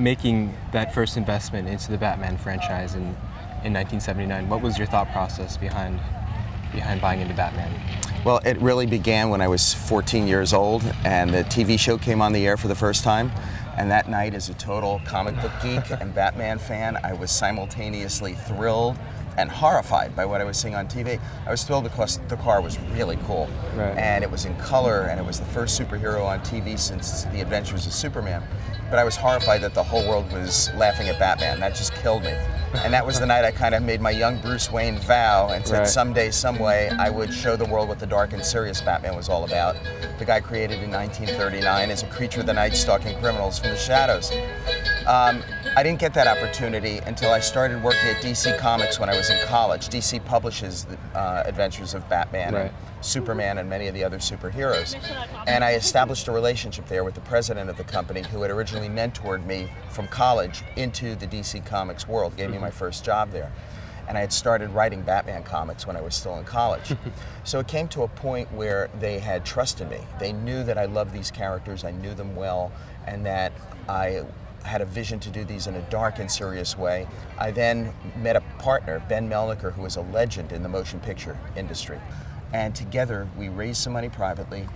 making that first investment into the Batman franchise in 1979, what was your thought process behind buying into Batman? Well, it really began when I was 14 years old and the TV show came on the air for the first time. And that night, as a total comic book geek and Batman fan, I was simultaneously thrilled and horrified by what I was seeing on TV. I was thrilled because the car was really cool. Right. And it was in color, and it was the first superhero on TV since The Adventures of Superman. But I was horrified that the whole world was laughing at Batman. That just killed me. And that was the night I kind of made my young Bruce Wayne vow and said someday, some way, I would show the world what the dark and serious Batman was all about. The guy created in 1939 as a creature of the night stalking criminals from the shadows. I didn't get that opportunity until I started working at DC Comics when I was in college. DC publishes the Adventures of Batman and Superman and many of the other superheroes. And I established a relationship there with the president of the company who had originally mentored me from college into the DC Comics world, gave me my first job there. And I had started writing Batman comics when I was still in college. So it came to a point where they had trust in me. They knew that I loved these characters, I knew them well, and that I had a vision to do these in a dark and serious way. I then met a partner, Ben Melniker, who is a legend in the motion picture industry. And together we raised some money privately.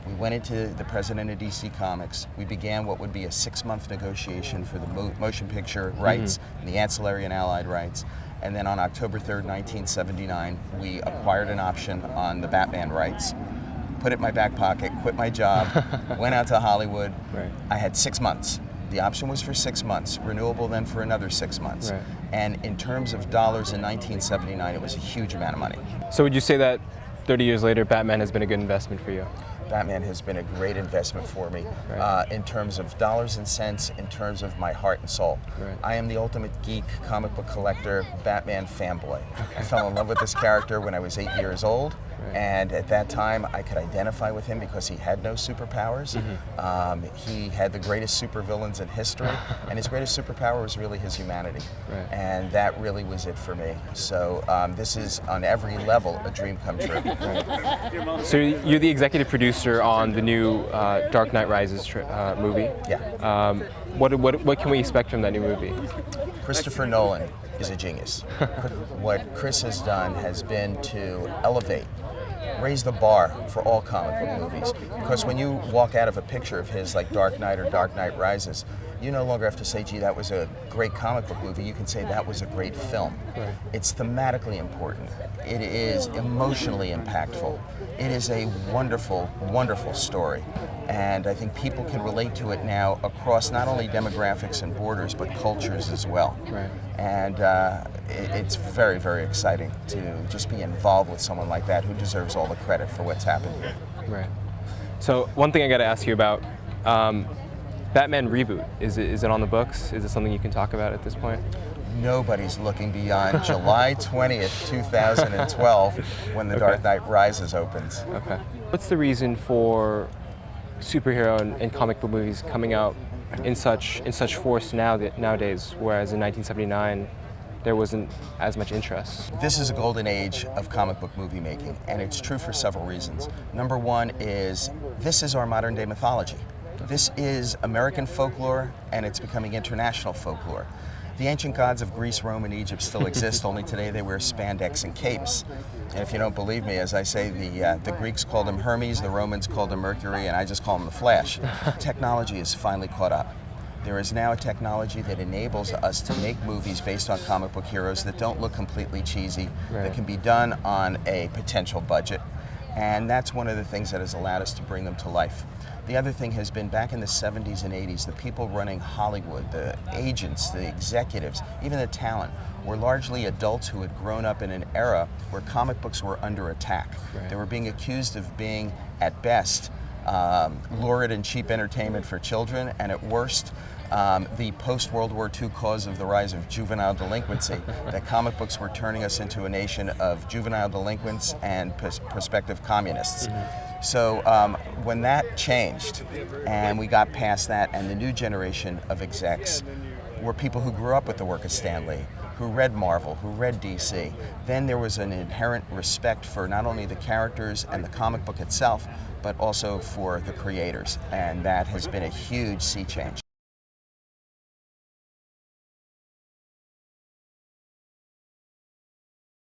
We went into the president of DC Comics. We began what would be a 6-month negotiation for the motion picture rights and the ancillary and allied rights. And then on October 3rd, 1979, we acquired an option on the Batman rights, put it in my back pocket, quit my job, went out to Hollywood. I had 6 months. The option was for 6 months, renewable then for another 6 months. And in terms of dollars in 1979, it was a huge amount of money. So would you say that 30 years later, Batman has been a good investment for you? Batman has been a great investment for me in terms of dollars and cents, in terms of my heart and soul. I am the ultimate geek, comic book collector, Batman fanboy. I fell in love with this character when I was 8 years old. And at that time, I could identify with him because he had no superpowers. He had the greatest supervillains in history, and his greatest superpower was really his humanity. And that really was it for me. So this is, on every level, a dream come true. So you're the executive producer on the new Dark Knight Rises movie. Yeah. What can we expect from that new movie? Christopher Nolan is a genius. What Chris has done has been to elevate, raise the bar for all comic book movies. Because when you walk out of a picture of his like Dark Knight or Dark Knight Rises, you no longer have to say, gee, that was a great comic book movie. You can say that was a great film. It's thematically important. It is emotionally impactful. It is a wonderful, wonderful story. And I think people can relate to it now across not only demographics and borders, but cultures as well. And it's very, very exciting to just be involved with someone like that who deserves all the credit for what's happened here. So one thing I got to ask you about, Batman Reboot, is it on the books? Is it something you can talk about at this point? Nobody's looking beyond July 20th, 2012, when The Dark Knight Rises opens. What's the reason for superhero and comic book movies coming out in such force nowadays, whereas in 1979 there wasn't as much interest? This is a golden age of comic book movie making, and it's true for several reasons. Number one is, this is our modern day mythology. This is American folklore, and it's becoming international folklore. The ancient gods of Greece, Rome, and Egypt still exist, only today they wear spandex and capes. And if you don't believe me, as I say, the Greeks called him Hermes, the Romans called him Mercury, and I just call him the Flash. Technology has finally caught up. There is now a technology that enables us to make movies based on comic book heroes that don't look completely cheesy, that can be done on a potential budget. And that's one of the things that has allowed us to bring them to life. The other thing has been, back in the 70s and 80s, the people running Hollywood, the agents, the executives, even the talent, were largely adults who had grown up in an era where comic books were under attack. They were being accused of being, at best, lurid and cheap entertainment for children, and at worst, the post-World War II cause of the rise of juvenile delinquency, that comic books were turning us into a nation of juvenile delinquents and prospective communists. So when that changed, and we got past that, and the new generation of execs were people who grew up with the work of Stan Lee, who read Marvel, who read DC, then there was an inherent respect for not only the characters and the comic book itself, but also for the creators, and that has been a huge sea change.